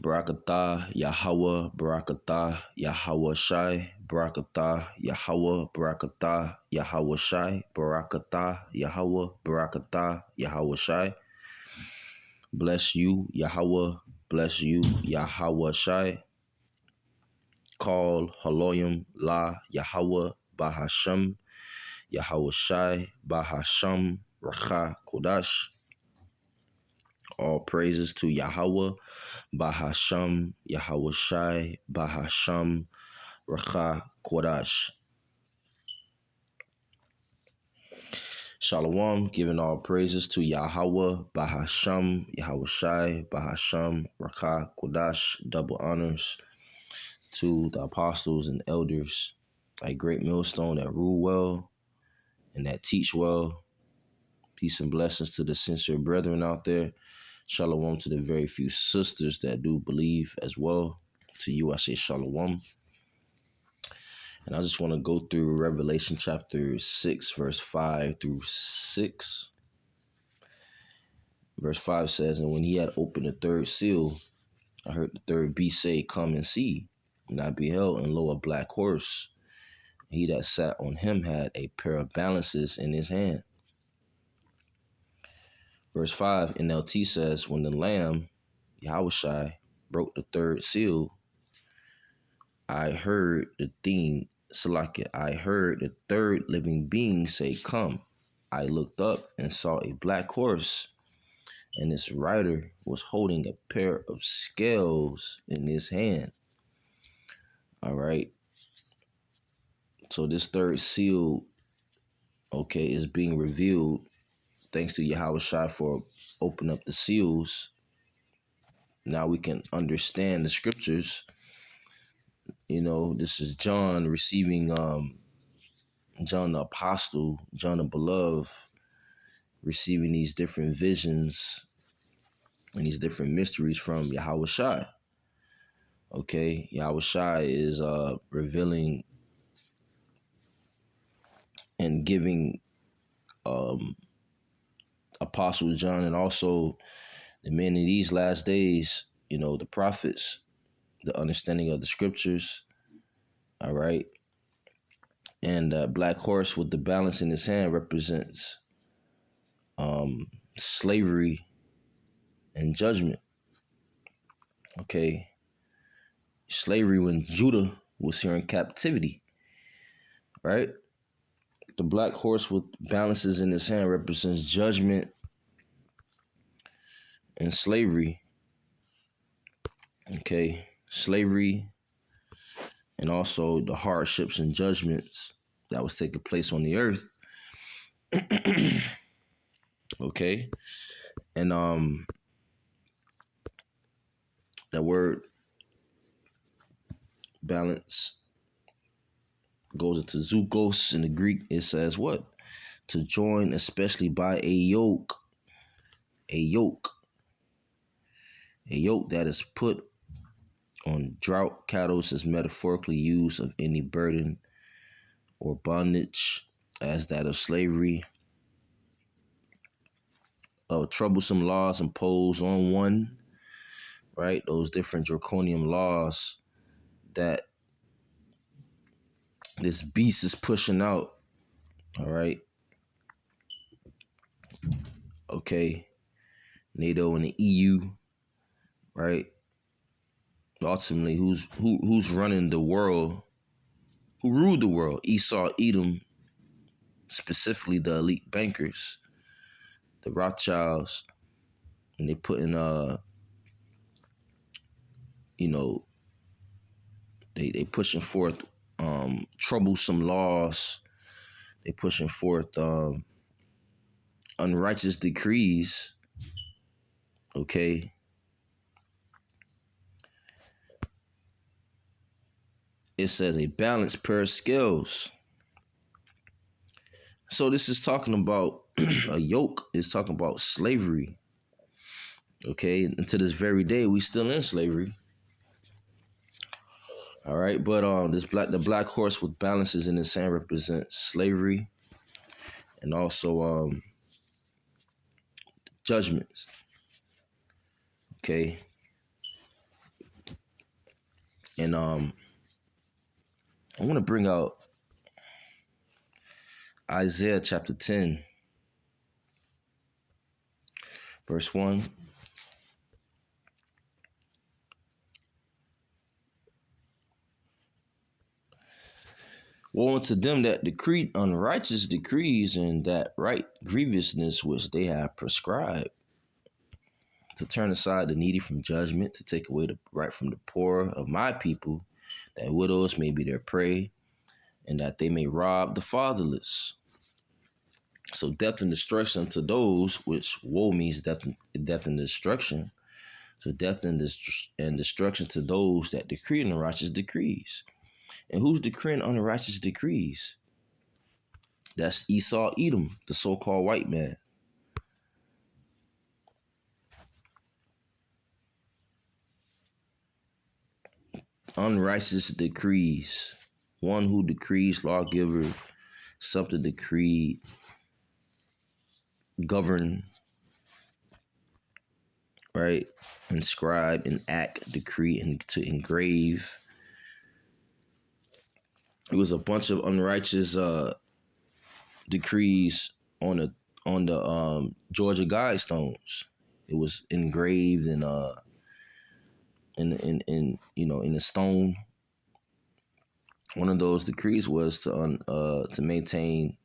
Barakatah Yahweh, Barakatah Yahweh Shai, Barakatah Yahweh, Barakatah Yahweh Shai, Barakatah Yahweh, Barakatah Yahweh Shai. Bless you, Yahweh, bless you, Yahweh Shai. Call Haloyim La Yahweh Bahashem, Yahweh Shai Bahashem Racha Kodash. All praises to Yahweh Bahashem, Yahweh Shai Bahashem Racha Kodash. Shalom, giving all praises to Yahweh Bahashem, Yahweh Shai Bahashem Racha Kodash. Double honors to the apostles and elders, a great millstone that rule well and that teach well. Peace and blessings to the sincere brethren out there. Shalom to the very few sisters that do believe as well. To you, I say shalom. And I just want to go through Revelation chapter 6, verse 5 through 6. Verse 5 says, "And when he had opened the third seal, I heard the third beast say, Come and see. And I beheld, and lo, a black horse. He that sat on him had a pair of balances in his hand." Verse 5 NLT says, "When the Lamb, Yahushai, broke the third seal, I heard the third living being say, Come. I looked up and saw a black horse, and its rider was holding a pair of scales in his hand." All right. So this third seal, is being revealed. Thanks to Yahushua for opening up the seals. Now we can understand the scriptures. This is John receiving, John the Apostle, John the Beloved, receiving these different visions and these different mysteries from Yahushua. Okay, Yahushua is revealing and giving Apostle John and also the men in these last days, the prophets, the understanding of the scriptures. All right. And that black horse with the balance in his hand represents slavery and judgment. Okay. Slavery when Judah was here in captivity. Right. The black horse with balances in his hand represents judgment and slavery. Okay. Slavery and also the hardships and judgments that was taking place on the earth. Okay. And that word balance goes into zugos in the Greek. It says what? To join, especially by a yoke. A yoke. A yoke that is put on drought cattle is metaphorically used of any burden or bondage as that of slavery. Troublesome laws imposed on one, right? Those different draconian laws that this beast is pushing out, all right? Okay, NATO and the EU, right? Ultimately, who's running the world? Who ruled the world? Esau, Edom, specifically the elite bankers, the Rothschilds, and they put in they pushing forth troublesome laws. They pushing forth unrighteous decrees. Okay. It says a balanced pair of scales. So this is talking about a yoke. It's talking about slavery. Okay. And to this very day, we still in slavery. All right. But the black horse with balances in his hand represents slavery and also judgments. Okay. And I want to bring out Isaiah chapter 10, verse 1. Woe unto them that decree unrighteous decrees, and that right grievousness which they have prescribed, to turn aside the needy from judgment, to take away the right from the poor of my people, that widows may be their prey, and that they may rob the fatherless. So death and destruction to those, which woe means death and destruction. So death and destruction to those that decree unrighteous decrees. And who's decreeing unrighteous decrees? That's Esau Edom, the so-called white man. Unrighteous decrees. One who decrees, lawgiver, something decreed, govern, right? Inscribe, enact, decree, and to engrave. It was a bunch of unrighteous decrees on the Georgia Guidestones. It was engraved in in the stone. One of those decrees was to maintain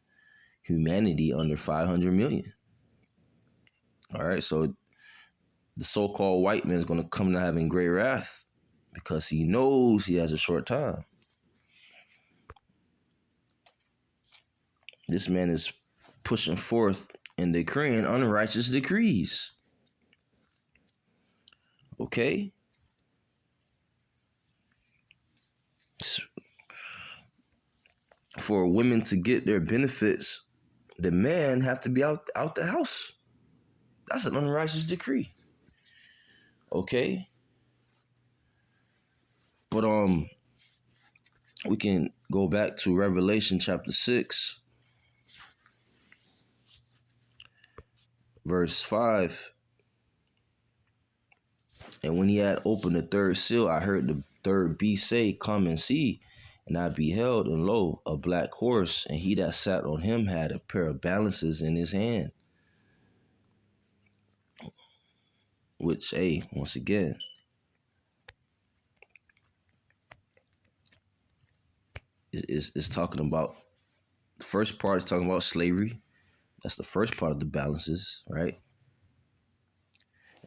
humanity under 500 million. All right, so the so-called white man is going to come to having great wrath because he knows he has a short time. This man is pushing forth and decreeing unrighteous decrees. Okay? For women to get their benefits, the man have to be out the house. That's an unrighteous decree. Okay? But we can go back to Revelation chapter 6, verse 5. And when he had opened the third seal, I heard the third beast say, Come and see. And I beheld, and lo, a black horse, and he that sat on him had a pair of balances in his hand. Which, once again, is talking about, the first part is talking about slavery. That's the first part of the balances, right?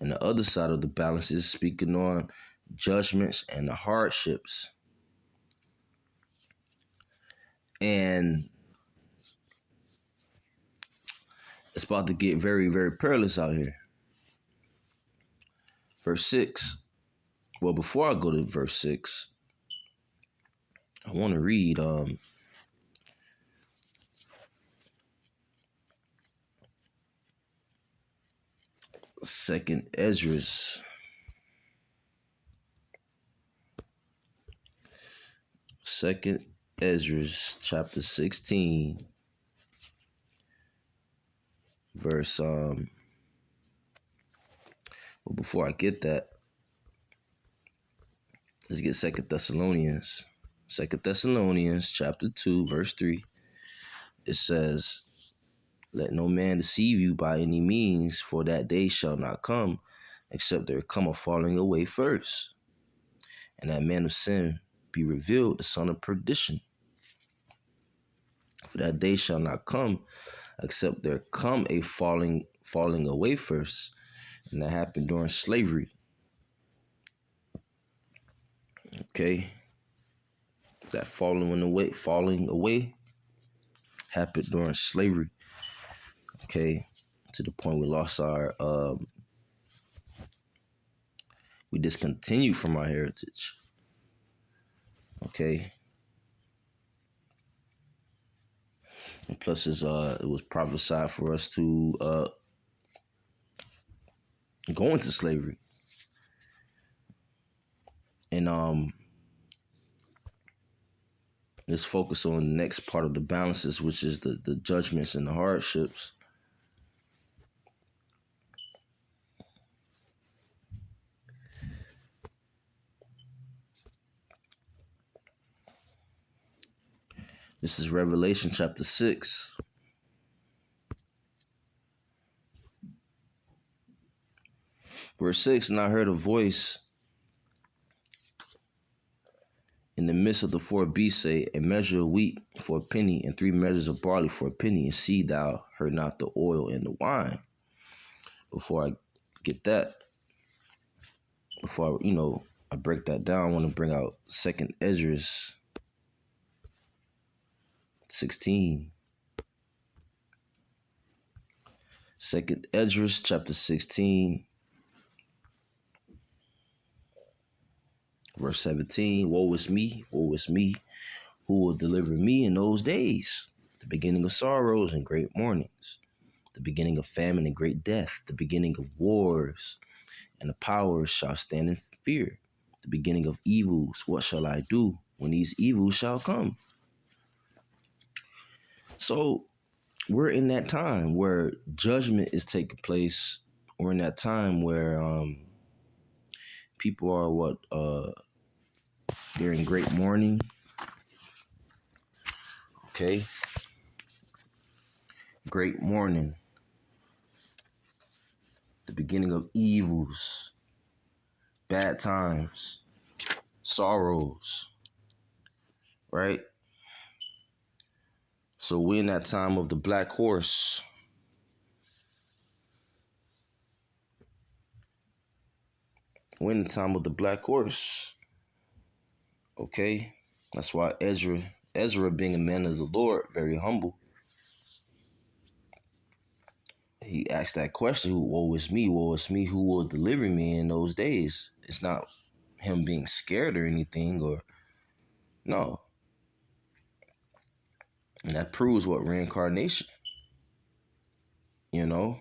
And the other side of the balance is speaking on judgments and the hardships. And it's about to get very, very perilous out here. Verse 6. Well, before I go to verse 6, I want to read Second Esdras. Second Esdras chapter 16, verse well, before I get that, let's get Second Thessalonians. Second Thessalonians chapter 2, verse 3. It says, Let no man deceive you by any means, for that day shall not come, except there come a falling away first, and that man of sin be revealed, the son of perdition. For that day shall not come, except there come a falling away first, and that happened during slavery. Okay, that falling away happened during slavery. Okay, to the point we lost our we discontinued from our heritage. Okay, and plus it was prophesied for us to go into slavery. And let's focus on the next part of the balances, which is the judgments and the hardships. This is Revelation chapter 6. Verse 6, and I heard a voice in the midst of the four beasts say, a measure of wheat for a penny, and 3 measures of barley for a penny, and see thou hurt not the oil and the wine. Before I get that, before I break that down, I want to bring out 2nd Esdras 16. 2nd Esdras chapter 16, verse 17. Woe is me, who will deliver me in those days? The beginning of sorrows and great mournings, the beginning of famine and great death, the beginning of wars, and the powers shall stand in fear. The beginning of evils, what shall I do when these evils shall come? So we're in that time where judgment is taking place. We're in that time where people are they're in great mourning. Okay. Great mourning. The beginning of evils, bad times, sorrows, right? So we're in that time of the black horse. We're in the time of the black horse. Okay? That's why Ezra being a man of the Lord, very humble, he asked that question, woe is me, who will deliver me in those days? It's not him being scared or anything, or no. And that proves what reincarnation, you know?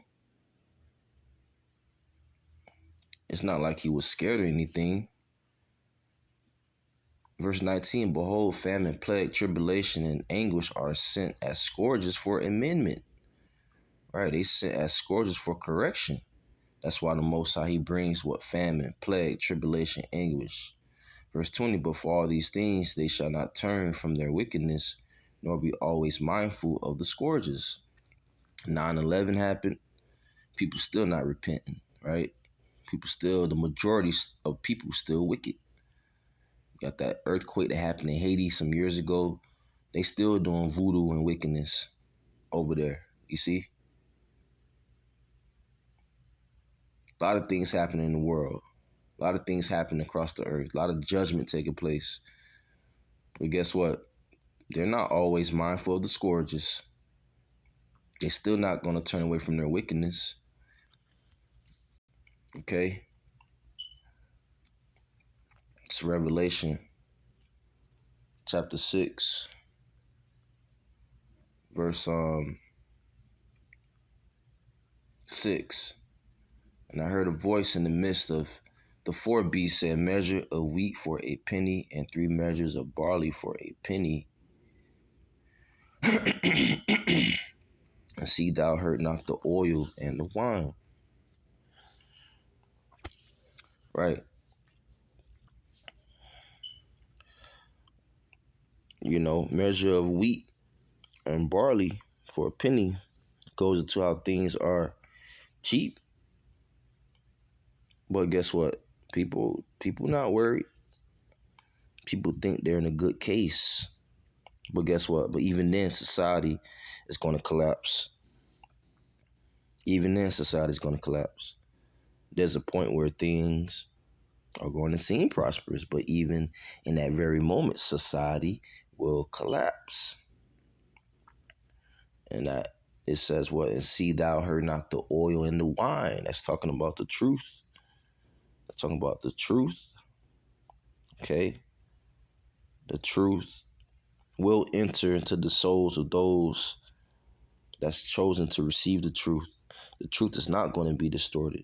It's not like he was scared or anything. Verse 19, behold, famine, plague, tribulation, and anguish are sent as scourges for amendment. Right? They sent as scourges for correction. That's why the Most High, he brings what? Famine, plague, tribulation, anguish. Verse 20, but for all these things they shall not turn from their wickedness, nor be always mindful of the scourges. 9/11 happened. People still not repenting, right? The majority of people still wicked. Got that earthquake that happened in Haiti some years ago. They still doing voodoo and wickedness over there. You see? A lot of things happen in the world. A lot of things happen across the earth. A lot of judgment taking place. But guess what? They're not always mindful of the scourges. They're still not going to turn away from their wickedness. Okay? It's Revelation chapter 6, verse 6. And I heard a voice in the midst of the 4 beasts say, a measure of wheat for a penny, and 3 measures of barley for a penny. And see thou hurt not the oil and the wine. Right. Measure of wheat and barley for a penny goes into how things are cheap. But guess what? People not worried. People think they're in a good case. But guess what? But even then, society is going to collapse. Even then, society is going to collapse. There's a point where things are going to seem prosperous, but even in that very moment, society will collapse. And that it says what? And see thou hurt not the oil and the wine. That's talking about the truth. That's talking about the truth. Okay? The truth will enter into the souls of those that's chosen to receive the truth. The truth is not going to be distorted.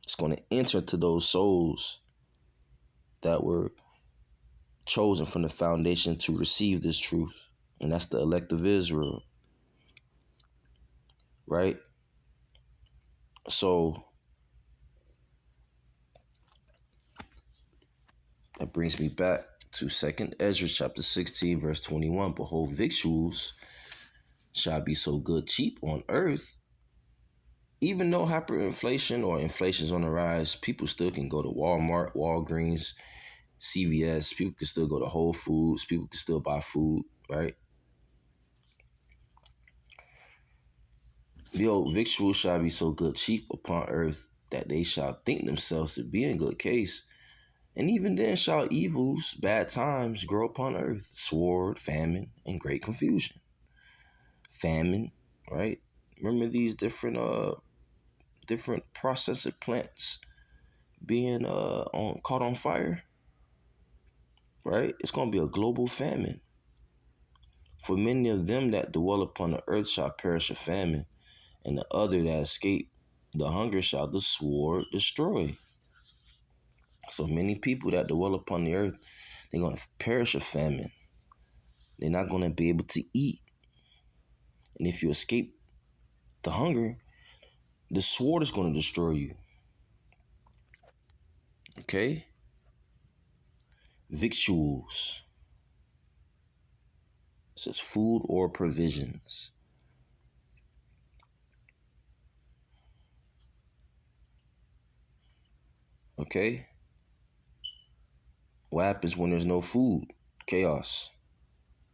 It's going to enter to those souls that were chosen from the foundation to receive this truth. And that's the elect of Israel. Right? So that brings me back to Second Ezra chapter 16, verse 21. Behold, victuals shall be so good cheap on earth. Even though hyperinflation or inflation is on the rise, people still can go to Walmart, Walgreens, CVS. People can still go to Whole Foods. People can still buy food, right? Behold, victuals shall be so good cheap upon earth that they shall think themselves to be in good case. And even then shall evils, bad times, grow upon earth, sword, famine, and great confusion. Famine, right? Remember these different processed plants being caught on fire, right? It's gonna be a global famine. For many of them that dwell upon the earth shall perish of famine, and the other that escape the hunger shall the sword destroy. So many people that dwell upon the earth, they're gonna perish of famine. They're not gonna be able to eat. And if you escape the hunger, the sword is gonna destroy you. Okay? Victuals. It says food or provisions. Okay? What happens when there's no food? Chaos.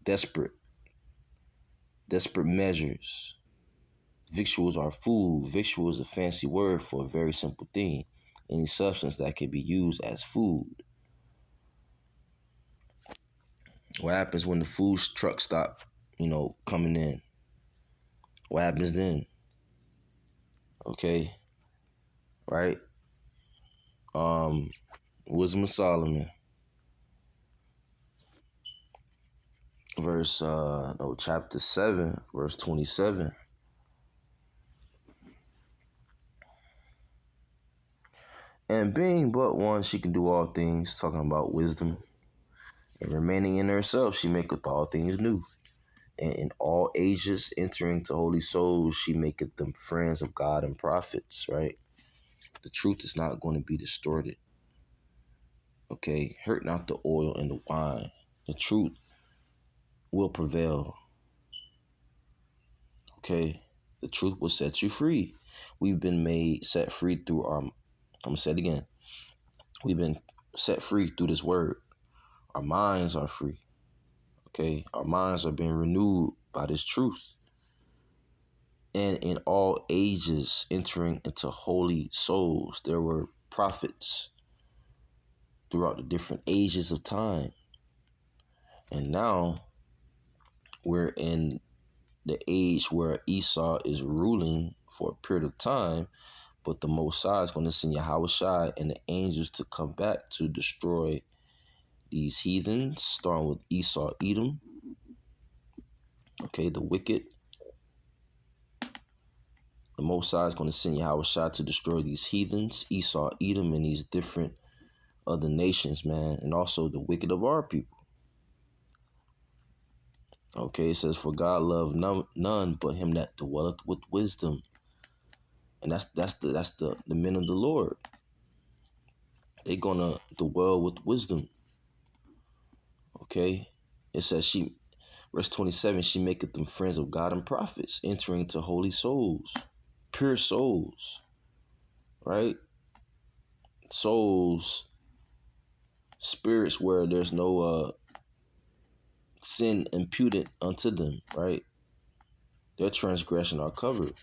Desperate measures. Victuals are food. Victual is a fancy word for a very simple thing. Any substance that can be used as food. What happens when the food truck stop, coming in? What happens then? Okay, right? Wisdom of Solomon, chapter 7, verse 27. And being but one, she can do all things, talking about wisdom. And remaining in herself, she maketh all things new. And in all ages, entering to holy souls, she maketh them friends of God and prophets, right? The truth is not going to be distorted. Okay, hurt not the oil and the wine. The truth will prevail. Okay, the truth will set you free. We've been set free through I'm going to say it again. We've been set free through this word. Our minds are free. Okay, our minds are being renewed by this truth. And in all ages, entering into holy souls, there were prophets throughout the different ages of time. And now we're in the age where Esau is ruling for a period of time, but the Most High is going to send Yahushua and the angels to come back to destroy these heathens, starting with Esau, Edom. Okay, the wicked. The Most High is going to send Yahushua to destroy these heathens, Esau, Edom, and these different other nations, man, and also the wicked of our people. Okay, it says, for God loved none but him that dwelleth with wisdom. And that's the men of the Lord. They're gonna dwell with wisdom. Okay? It says verse 27, she maketh them friends of God and prophets, entering into holy souls, pure souls. Right? Souls, spirits where there's no sin imputed unto them, right? Their transgression are covered.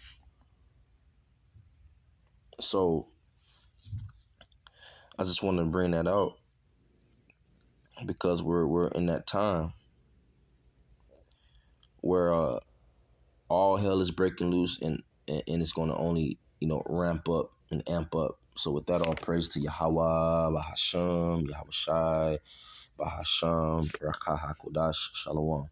So I just want to bring that out because we're in that time where all hell is breaking loose and it's going to only ramp up and amp up. So with that, all praise to Yahweh, Bahasham, Yahweh Shai, Bahasham, Rakah HaKodash, Shalom.